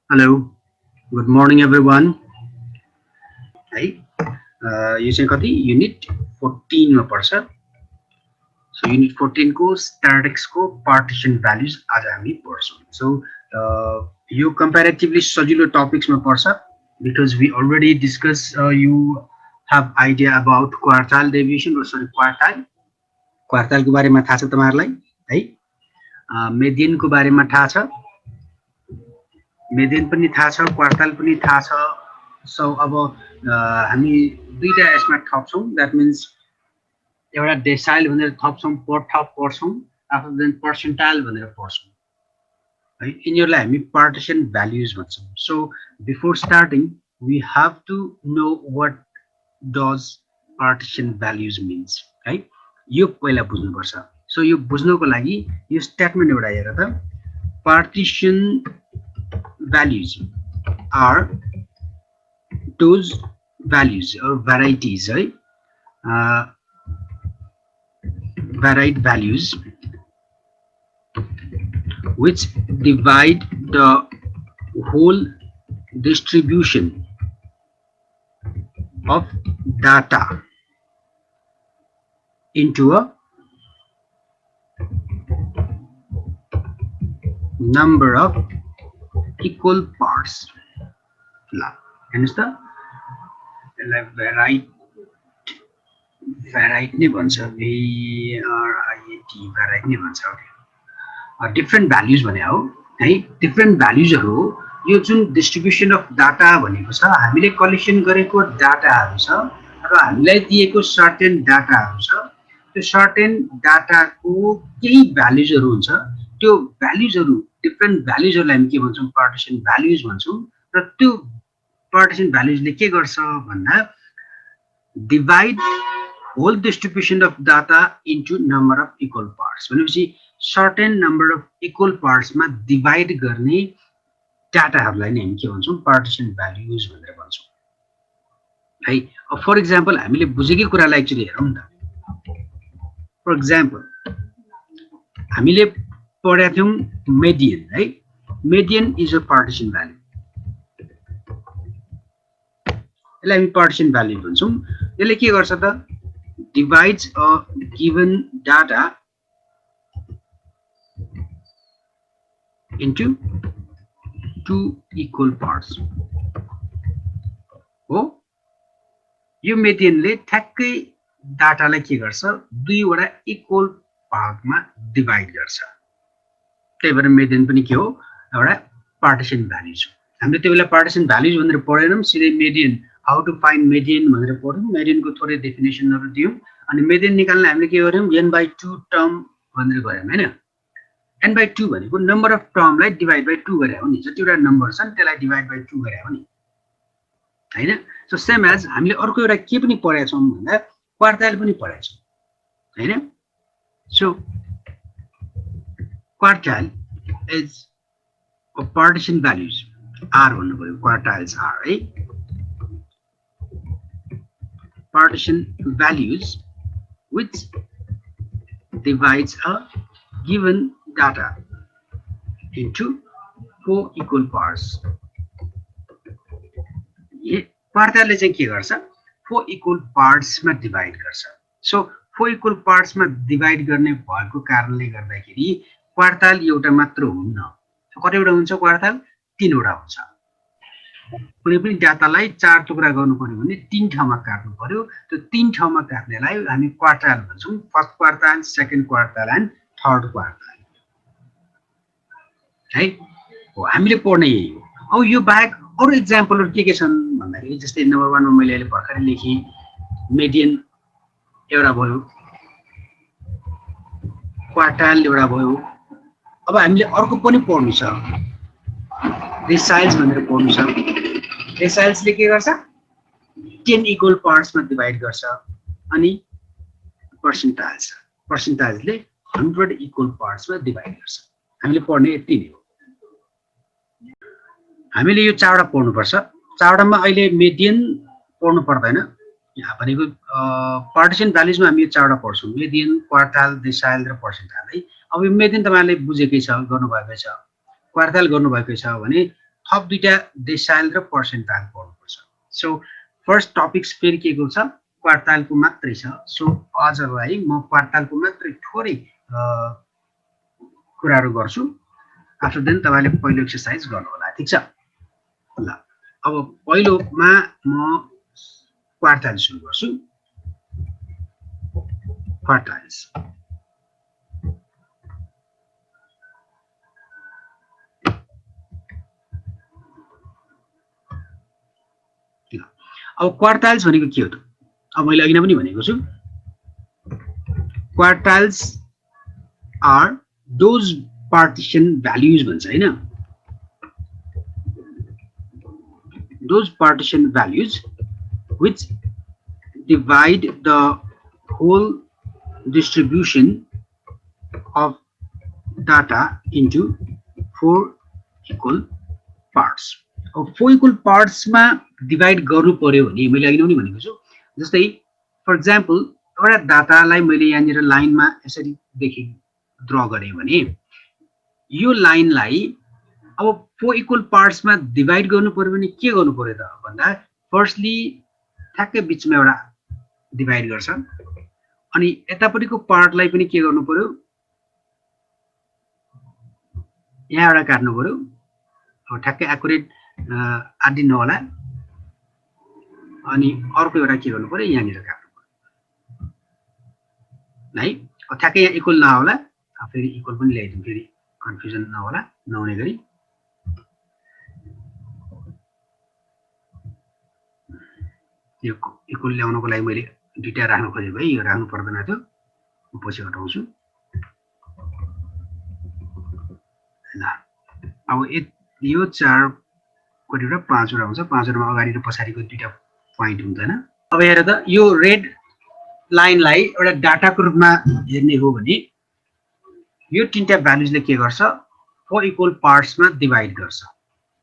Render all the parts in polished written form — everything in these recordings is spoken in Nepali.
Hello, good morning everyone. है यो चाहिँ कति युनिट 14 मा पर्छ. सो युनिट 14 को स्ट्याटिक्स को पार्टिसन भ्यालुज आज हामी पढ्छौं. सो यो कम्प्यारेटिभली सजिलो टपिक्स मा पर्छ because we already discussed you have idea about quartile deviation or sorry quartile को बारेमा थाहा छ तपाईहरुलाई है. मेडियन को बारेमा थाहा छ, मेडियन पनि थाहा छ, क्वार्टाइल पनि थाहा छ. सो अब हामी दुईटा यसमा थप्छौं. द्याट मिन्स एउटा डेसाइल भनेर थप्छौं, पढ्छौं, आफ्टर देन पर्सेन्टाइल भनेर पढ्छौं है. यिनीहरुलाई हामी पार्टिसन भ्यालुज भन्छौं. So before starting we have to know what does partition values means है. यो पहिला बुझ्नुपर्छ. सो यो बुझ्नको लागि यो स्टेटमेन्ट एउटा हेर त. Partition values are those values or varieties, right? Varied values which divide the whole distribution of data into a number of equal parts. हेर्नुस् त, यसलाई भ्याराइट नै भन्छ, VRIET भ्याराइट नै भन्छ. डिफरेन्ट भ्यालुज भने हो है. डिफरेन्ट भ्यालुजहरु हो. यो जुन डिस्ट्रिब्युसन अफ डाटा भनेको छ, हामीले कलेक्सन गरेको डाटाहरु छ र हामीलाई दिएको सर्टेन डाटाहरु छ. त्यो सर्टेन डाटाको केही भ्यालुजहरु हुन्छ. त्यो भ्यालुजहरु डिफरेन्ट भ्यालुजहरुलाई हामी के भन्छौं? Partition values भन्छौं. र त्यो पार्टिसन भ्यालुजले के गर्छ भन्दा divide whole distribution of data into number of equal parts. भनेपछि सर्टेन नम्बर अफ इक्वल पार्ट्समा डिवाइड गर्ने डाटाहरुलाई नै हामी के भन्छौं? पार्टिसन भ्यालुज भनेर भन्छौं है. फर एक्जाम्पल हामीले बुझेकै कुरालाई एक्चुअली हेरौं त. फर एक्जाम्पल हामीले पढेका थियौं मेडियन है. Median is a partition value. यसलाई हामी पार्टिसन भ्यालु भन्छौं. यसले के गर्छ त? Divides a given data into two equal parts हो. यो मेडियनले ठ्याक्कै डाटालाई के गर्छ? दुईवटा इक्वल भागमा डिवाइड गर्छ. त्यही भएर मेडियन पनि के हो? एउटा पार्टिसन भ्यालुज हो. हामीले त्यो बेला पार्टिसन भ्यालुज भनेर पढेनौं, सिधै median, how to find median भनेर पढ्यौं. मेडियनको थोरै डेफिनेसनहरु दियौं अनि मेडियन निकाल्न हामीले के गर्यौं? n/2 टर्म भनेर गर्यौं हैन. n/2 भनेको नम्बर अफ टर्मलाई डिवाइड बाइ 2 गरे हो नि. जतिवटा नम्बर छन् त्यसलाई डिवाइड बाइ 2 गरे हो नि हैन. सो सेम एज हामीले अर्को एउटा के पनि पढेका छौं भन्दा क्वार्टाइल पनि पढेका छौं हैन. So quartile is a partition values. R भन्नु पर्यो. quartiles are है. partition values which divides a given data into 4 equal parts. ये quartile चाहिँ के गर्छ? 4 equal parts मा डिवाइड गर्छ. सो 4 equal parts मा डिवाइड गर्ने भएको कारणले गर्दाखेरि क्वार्टाइल एउटा मात्र हुन्न. कतिवटा हुन्छ क्वार्टाइल? 3 वटा हुन्छ. कुनै पनि डाटालाई 4 टुक्रा गर्नु पर्यो भने 3 ठाउँमा काट्नु पर्यो. त्यो 3 ठाउँमा काट्नेलाई हामी क्वार्टाइल भन्छौं. First quartile, second quartile and third quartile है. हो हामीले पढ्ने यही हो. अब यो बाहेक अरु एक्जाम्पलहरु के छन् भन्दाखेरि जस्तै नम्बर 1 मा मैले अहिले भर्खरै लेखे मेडियन एउटा भयो, क्वार्टाइल एउटा भयो. अब हामीले अर्को पनि पढ्नु छ, डेसाइल्स भनेर पढ्नु छ. डेसाइल्सले के गर्छ? 10 इक्वल पार्ट्समा डिवाइड गर्छ. अनि पर्सेन्टाइल्स, पर्सेन्टाइल्सले 100 इक्वल पार्ट्समा डिवाइड गर्छ. हामीले पढ्ने यति नै हो. हामीले यो चारवटा पढ्नु पर्छ. चारवटामा अहिले मेडियन पढ्नु पर्दैन. यहाँ भनेको पार्टिसन भ्यालुजमा हामी यो चारवटा पढ्छौं. मेडियन, क्वार्टाइल, डेसाइल र पर्सेन्टाइल है. अब यो मेडियन तपाईहरुले बुझेकै छ, गर्नुभएकै छ. क्वार्टाइल गर्नुभएकै छ भने थप दुईटा डेसाइल र पर्सेन्टाइल पढ्नुपर्छ सो फर्स्ट टपिक्स फेरि के को छ क्वार्टाइलको मात्रै छ सो अझलाई म क्वार्टाइलको मात्रै थोरै कुराहरू गर्छु आफ्टर देन तपाईले पहिलो एक्सरसाइज गर्नु होला ठीक छ ल अब पहिलोमा म क्वार्टाइल सुरु गर्छु क्वार्टाइल्स अब क्वार्टाइल्स भनेको के हो त अब मैले अघि नै पनि भनेको छु quartiles are those partition values भन्छ हैन those partition values which divide the whole distribution of data into 4 equal parts अब 4 equal parts मा डिवाइड गर्नु पर्यो भने मैले अघि नै भनेको छु जस्तै फर एक्जाम्पल एउटा डाटालाई मैले यहाँनिर लाइनमा यसरी देखि ड्रा गरे भने यो लाइनलाई अब 4 इक्वल पार्ट्स मा डिवाइड गर्नु पर्यो भने के गर्नु पर्यो त भन्दा फर्स्टली ठ्याक्कै बीचमा एउटा डिवाइड गर्छ अनि यतापटिको पार्टलाई पनि के गर्नु पर्यो यहाँ एउटा काट्नु पर्यो अब ठ्याक्कै एक्युरेट आदिन होला अनि अर्को एउटा के गर्नु पर्यो यहाँनिर काट्नु पर्यो है अब ठ्याक्कै यहाँ इक्वल नहोला फेरि इक्वल पनि ल्याइदिउँ फेरि कन्फ्युजन नहोला नहुने गरी यो इक्वल ल्याउनको लागि मैले दुईटा राख्नु खोजेको है यो राख्नु पर्दैन थियो म पछि हटाउँछु ल अब यो 4 कतिवटा 5 वटा हुन्छ 5 वटामा अगाडि र पछाडिको दुईटा पोइन्ट हुँदैन अब हेर त यो रेड लाइनलाई एउटा डाटाको रूपमा हेर्ने हो भने यो तीनटा भ्यालुजले के गर्छ 4 इक्वल पार्ट्समा डिवाइड गर्छ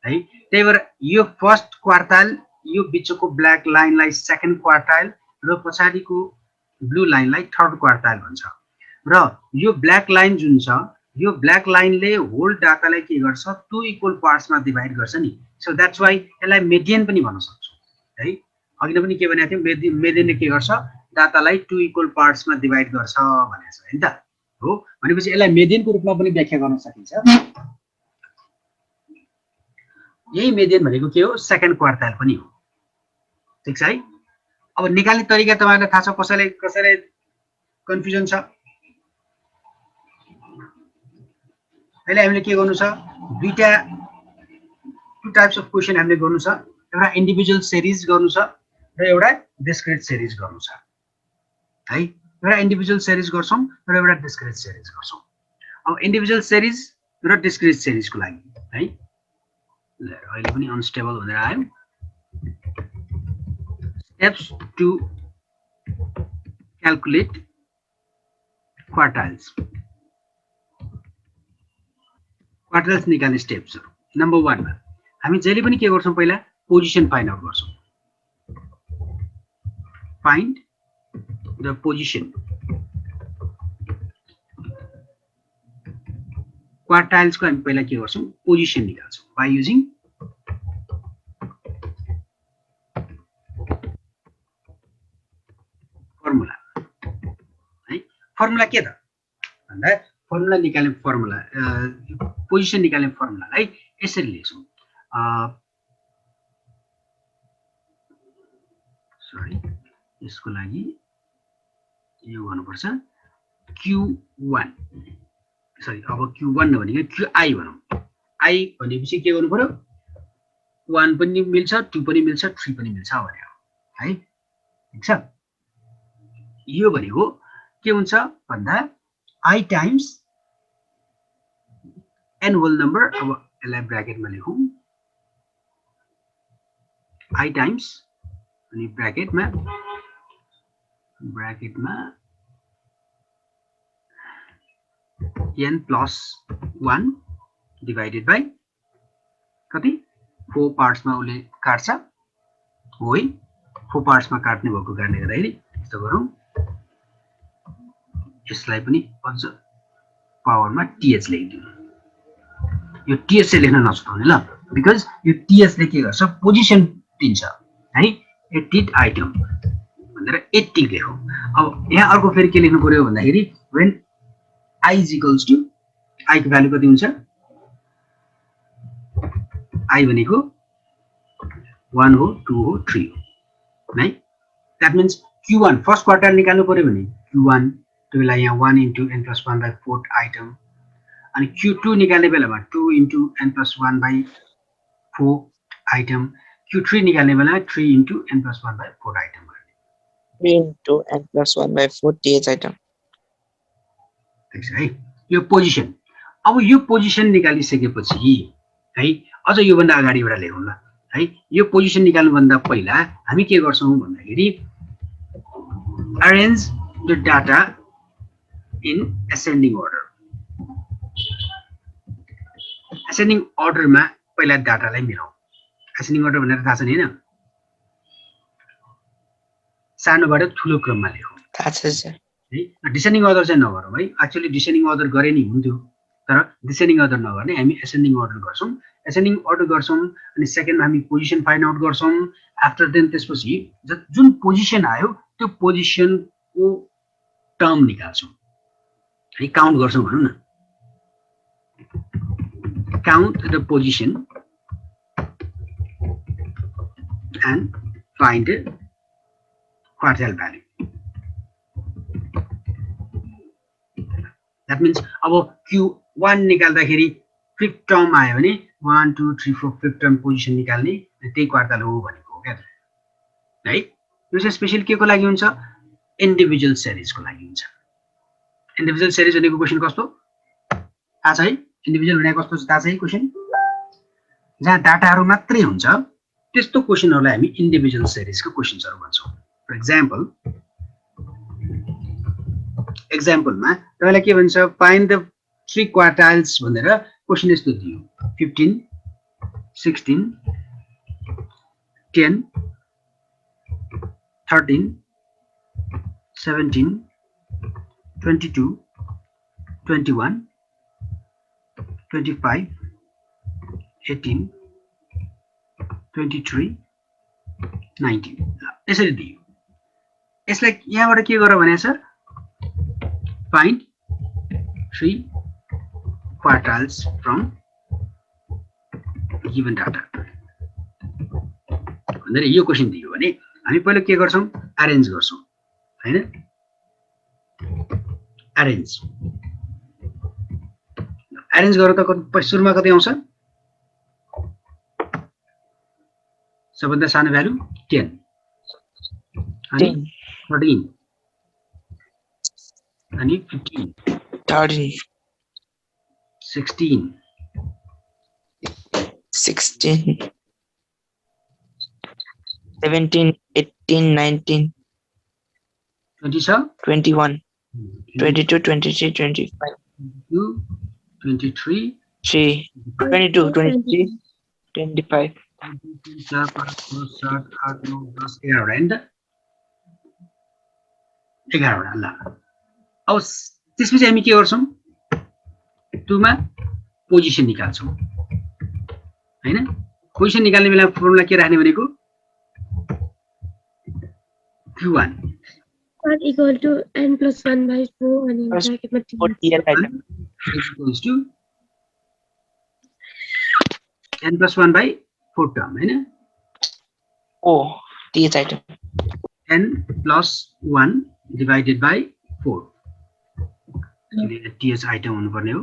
है त्यही भएर यो फर्स्ट क्वार्टाइल यो बीचको ब्ल्याक लाइनलाई सेकेन्ड क्वार्टाइल र पछाडिको ब्लू लाइनलाई थर्ड क्वार्टाइल भन्छ र यो ब्ल्याक लाइन जुन छ यो ब्ल्याक लाइनले होल डाटालाई के गर्छ 2 इक्वल पार्ट्समा डिवाइड गर्छ नि सो दैट्स व्हाई यसलाई मेडियन पनि भन्न सक्छौ है अघि नै पनि के भनेको थियौ मेडियनले के गर्छ डाटालाई 2 इक्वल पार्ट्समा डिवाइड गर्छ भनेको छ हैन त हो भनेपछि यसलाई मेडियनको रूपमा पनि व्याख्या गर्न सकिन्छ यही मेडियन भनेको के हो सेकेन्ड क्वार्टाइल पनि हो ठीक छ है अब निकाल्ने तरिका तपाईहरुलाई थाहा छ कसैले कन्फ्युजन छ अहिले हामीले के गर्नु छ दुईटा टु टाइप्स अफ क्वेशन हामीले गर्नु छ एउटा इन्डिभिजुअल सिरिज गर्नु छ र एउटा डिस्क्रिट सिरिज गर्नु छ है एउटा इन्डिभिजुअल सिरिज गर्छौं र एउटा डिस्क्रिट सिरिज गर्छौं अब इन्डिभिजुअल सिरिज र डिस्क्रिट सिरिजको लागि है अहिले पनि अनस्टेबल भनेर आयो steps to calculate quartiles निकाल्ने स्टेप्सहरु नम्बर 1 मा हामी जहिले पनि के गर्छौं पहिला पोजिसन फाइन्ड आउट गर्छौं फाइन्ड द पोजिसन क्वार्टाइल्स को हामी पहिला के गर्छौं पोजिसन निकाल्छौं बाइ युजिङ फर्मुला है फर्मुला के त भन्दा फर्मुला निकाल्ने फर्मुला पोजिसन निकाल्ने फर्मुलालाई यसरी लेख्छौं सरी यसको लागि यो गर्नुपर्छ q1 सरी अब q1 नभनेको qi भनौं i भनेपछि के गर्नु पर्यो 1 पनि मिल्छ 2 पनि मिल्छ 3 पनि मिल्छ भन्ने हो है ठीक छ यो भनेको के हुन्छ भन्दा i times n whole number अब यसलाई ब्र्याकेटमा लेखौं i टाइम्स अनि ब्र्याकेटमा n plus 1 divided by कति 4 पार्ट्स मा उले काट्छ हो है 4 पार्ट्स मा काट्ने भएको कारणले गर्दाखेरि यस्तो गरौँ यसलाई पनि अझ पावरमा th लेखिदिउँ यो th चाहिँ लेख्न नछुटाउने ल बिकज यो टीएस ले के गर्छ पोजिसन दिन्छ है एट डिड आइटम भनेर एट्टी लेखौँ अब यहाँ अर्को फेरि के लेख्नु पर्यो भन्दाखेरि when i is equals to i को भ्यालु कति हुन्छ आई भनेको 1 हो 2 हो 3 हो है that means Q1 first quarter निकाल्नु पर्यो भने Q1 त्यो बेला यहाँ 1 into n plus 1 by 4 item अनि Q2 निकाल्ने बेलामा 2 into n plus 1 by 4 item Q3 निकाल्ने बेलामा 3 into n plus 1 by 4 item 3 into n plus 1 by 4 th item. है यो पोजिसन अब यो पोजिसन निकालिसकेपछि है अझ यो भन्दा अगाडिबाट लेखौँ ल है यो पोजिसन निकाल्नुभन्दा पहिला हामी के गर्छौँ भन्दाखेरि arrange the data in ascending order. Ascending order मा पहिला डाटालाई मिलाऊ ascending order भनेर थाहा छ नि हैन सानोबाट ठुलो क्रममा लेखौँ थाहा छ सर है डिसेन्डिङ अर्डर चाहिँ नगरौँ है एक्चुअली डिसेन्डिङ अर्डर गरे नि हुन्थ्यो तर डिसेन्डिङ अर्डर नगर्ने हामी एसेन्डिङ अर्डर गर्छौँ एसेन्डिङ अर्डर गर्छौँ अनि सेकेन्डमा हामी पोजिसन फाइन्ड आउट गर्छौँ आफ्टर देन त्यसपछि जुन पोजिसन आयो त्यो पोजिसनको टर्म निकाल्छौँ है काउन्ट गर्छौँ भनौँ न count the position and find the quartile value. That means अब Q1 निकाल्दाखेरि फिफ्थ टर्म आयो भने 1 2 3 4 फिफ्थ टर्म पोजिसन निकाल्ने त्यही क्वार्टाल हो भनेको हो क्या है यो चाहिँ स्पेशल के को लागि हुन्छ इन्डिभिजुअल सिरिजको लागि हुन्छ इन्डिभिजुअल सिरिज भनेको क्वेशन कस्तो थाहा छ है इन्डिभिजुअल भनेको कस्तो छ थाहा छ है क्वेशन जहाँ डाटाहरु मात्रै हुन्छ त्यस्तो क्वेशनहरुलाई हामी इन्डिभिजुअल सिरिजको क्वेशन्सहरु भन्छौं फर एक्जाम्पलमा तपाईलाई के भन्छ फाइन्ड द 3 क्वार्टाइल्स भनेर क्वेशन यस्तो दियो 15 16 10 13 17 22 21 25 18 23 19 यसरी दियो यसलाई यहाँबाट के गर भने sir find 3 quartiles from given data भनेर यो क्वेशन दियो भने हामी पहिला के गर्छौं अरेन्ज गर्छौं हैन अरेन्ज गरेर त सुरुमा कति आउँछ सबभन्दा सानो भ्यालु 10 अनि 13 अनि 15 13 16 16 17 18 19 20 छ 21 22 23 25 22 23 3 22 23 25 4 5 6 7 8 9 10 11 एन्ड 11 ल अब त्यसपछि हामी के गर्छौं 2 मा पोजिसन निकाल्छौं हैन पोजिसन निकाल्ने बेला फर्मुला के राख्ने भनेको Q1 equal to n plus 1 by 4 and in bracket में equals to n plus 1 by 4 term है ना oh th item n plus 1 divided by 4 th item हुनु पर्ने हो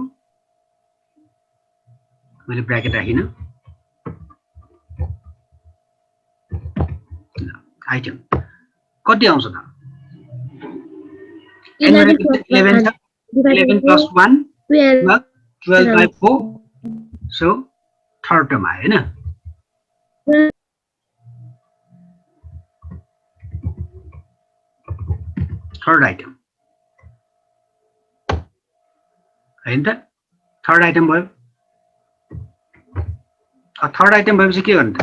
मैले ब्रैकेट राखिन आइटम कति आउँछ त 11 plus 1 12 by 4 so third term आयो हैन थर्ड आइटम हैन त थर्ड आइटम भयो थर्ड आइटम भएपछि के गर्ने त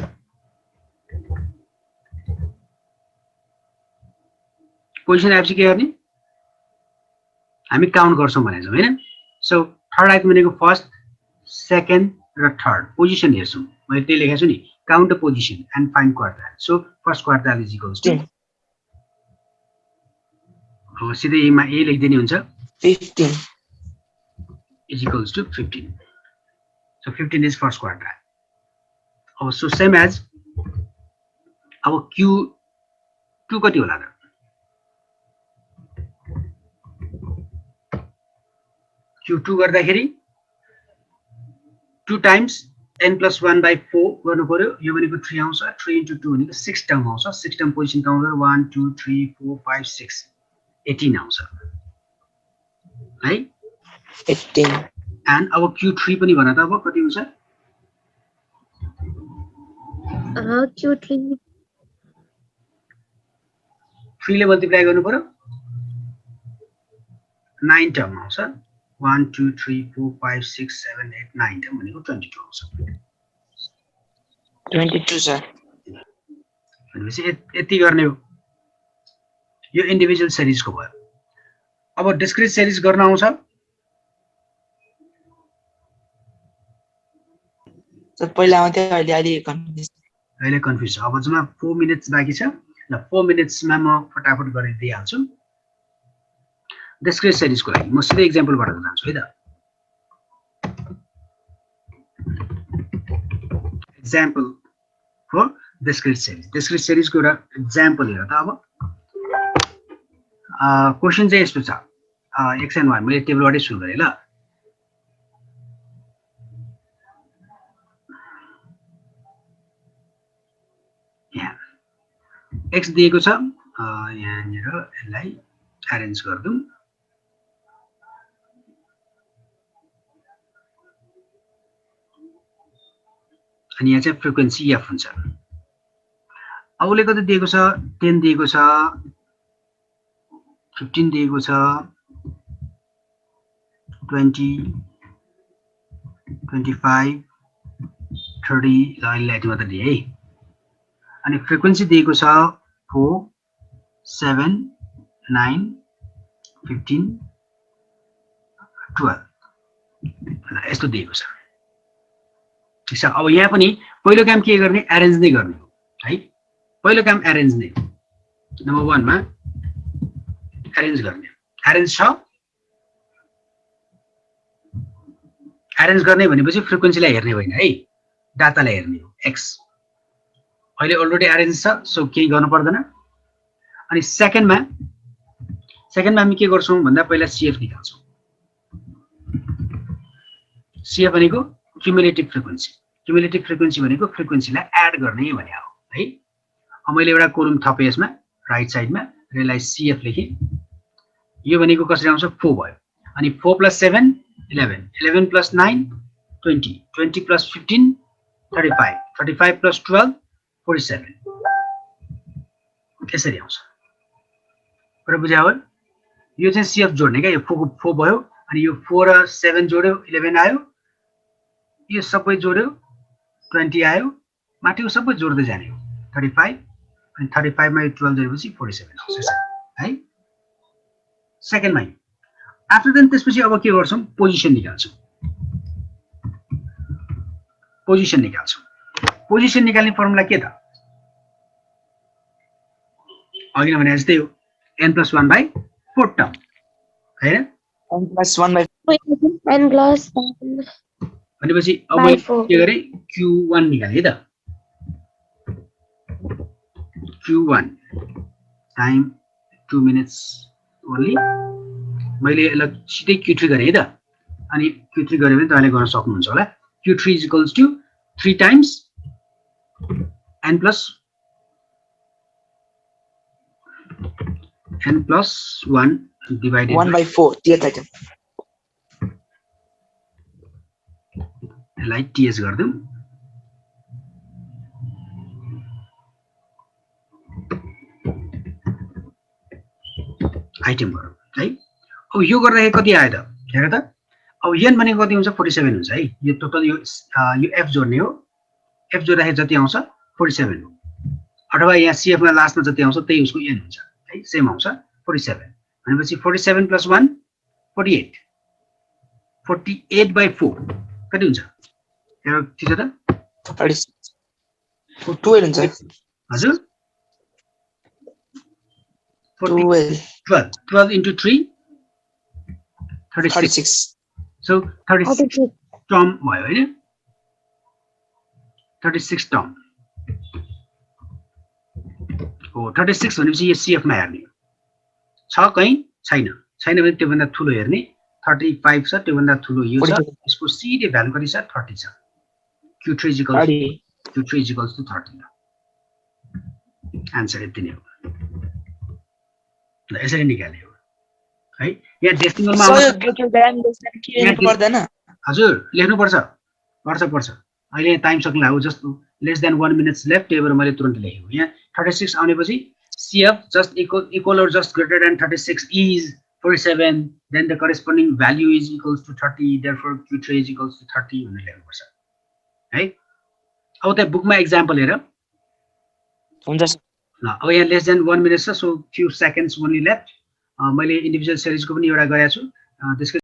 पोजिसन आएपछि के गर्ने हामी काउन्ट गर्छौं भने छौं हैन सो थर्ड आइटम भनेको फर्स्ट सेकेन्ड र थर्ड पोजिसन हेर्छौं मैले त्यही लेखेको छु नि count the position and find quartile so first quartile is equals to 10 सिधै एमा ए लेखिदिने हुन्छ 15 is equals to 15. So 15 is first quartile. So same as our Q2 कति होला त Q2 गर्दाखेरि 2 times n plus 1 by 4 गर्नु पर्यो यो भनेको 3 आउँछ 3 into 2 भनेको 6 टर्म आउँछ 6 टर्म पोजिसन काउन्ट गरेर 1 2 3 4 5 6 18 आउँछ है 18 and our Q3 पनि भन त अब कति हुन्छ Q3 3 ले मल्टिप्लाई गर्नु पर्यो 9 टर्म आउँछ 1 2 3 4 5 6 7 8 9 टर्म भनेको 22 आउँछ 22 sir भनेपछि यति गर्ने हो यो इन्डिभिजुअल सिरिजको भयो अब डिस्क्रिट सिरिज गर्न आउँछ सर पहिला आउँथ्यो अहिले अलि कन्फ्युज अहिले कन्फ्युज छ अब जम्मा 4 मिनेट्स बाँकी छ ल 4 मिनेट्समा म फटाफट गरिदिइहाल्छु डिस्क्रिट सिरिजको लागि म सिधै एक्जाम्पलबाट जान्छु है त एक्जाम्पल फर डिस्क्रिट सिरिजको एउटा एक्जाम्पल हेर त अब क्वेसन चाहिँ यस्तो छ x and y मैले टेबलबाटै सुरु गरेँ ल यहाँ x दिएको छ यहाँनिर यसलाई अरेन्ज गर्दौं अनि यहाँ चाहिँ फ्रिक्वेन्सी f हुन्छ अबले कति दिएको छ 10 दिएको छ 15 दिएको छ 20 25 30 लाइट मात्र दिए है अनि फ्रिक्वेन्सी दिएको छ 4 7 9 15 12 यस्तो दिएको छ ठीक छ अब यहाँ पनि पहिलो काम के गर्ने अरेन्ज नै गर्ने हो है पहिलो काम अरेन्ज नै नम्बर 1 मा अरेन्ज गर्ने अरेन्ज छ अरेन्ज गर्ने भनेपछि फ्रिक्वेन्सीलाई हेर्ने होइन है डाटालाई हेर्ने हो x अहिले अलरेडी अरेन्ज छ सो केही गर्नु पर्दैन अनि सेकेन्डमा हामी के गर्छौं भन्दा पहिला CF निकाल्छौं CF भनेको क्युमुलेटिभ फ्रिक्वेन्सी भनेको फ्रिक्वेन्सीलाई एड गर्ने भने हो है अब मैले एउटा कोलम थपे यसमा राइट साइडमा यसलाई CF लेखे यो भनेको कसरी आउँछ 4 भयो अनि 4 + 7 11 11 + 9 20 20 + 15 35 35 + 12 47 यसरी आउँछ कुरा बुझ्या हो यो चाहिँ CF जोड्ने क्या यो 4 भयो अनि यो 4 र 7 जोड्यो 11 आयो यो सबै जोड्यो 20 आयो माथिको सबै जोड्दै जाने हो 35 अनि 35 मा 12 जोडेपछि 47 आउँछ है सेकेन्डमा आफ्टर देन त्यसपछि अब के गर्छौं पोजिसन निकाल्छौं पोजिसन निकाल्ने फर्मुला के त अघि भने जस्तै हो n+1/4 टर्म हैन n+1/4 भनेपछि अब मैले के गरे q1 निकाले त q1 टाइम 2 मिनेट्स ओन्ली मैले यसलाई सिधै q3 गरे है त अनि q3 गरे भने तपाईले गर्न सक्नुहुन्छ होला q3 = 3 times n+1 divided 1/4 th item यसलाई ts गर्दियौ आइटम गरौँ है अब यो गर्दाखेरि कति आयो त हेर त अब n भनेको कति हुन्छ 47 हुन्छ है यो टोटल यो f जोड्ने हो f जोड्दाखेरि जति आउँछ 47 हो अथवा यहाँ CF मा लास्टमा जति आउँछ त्यही उसको n हुन्छ है सेम आउँछ 47 भनेपछि 47 + 1 48 48/4 कति हुन्छ हेर ठिक छ त 36 12 हुन्छ हजुर 12 12 into 3 36 36 so 36 36 term भयो हैन 36 term हो 36 भनेपछि यो CF मा हेर्ने छ कहीं छैन भने त्यो भन्दा ठुलो हेर्ने 35 छ त्यो भन्दा ठुलो यो छ यसको सिधै भ्यालु कति छ 30 छ Q3 is equals to 30 answer यति नै हो ल यसरी निकाल्यो है यहाँ डेसिमलमा पर्दैन हजुर लेख्नु पर्छ अहिले टाइम सक्नु लाग्यो जस्तो लेस देन 1 minutes लेफ्ट त्यही भएर मैले तुरुन्त लेखेको यहाँ 36 आउनेपछि CF just equal or just greater than 36 is 47 then the corresponding value is equals to 30 therefore Q3 is equals to 30 भनेर लेख्नु पर्छ है अब त्यहाँ बुकमा एक्जाम्पल हेर हुन्छ ल अब यहाँ लेस देन 1 minute छ so few seconds only left मैले इन्डिभिजुअल सिरिजको पनि एउटा गरेको छु त्यसको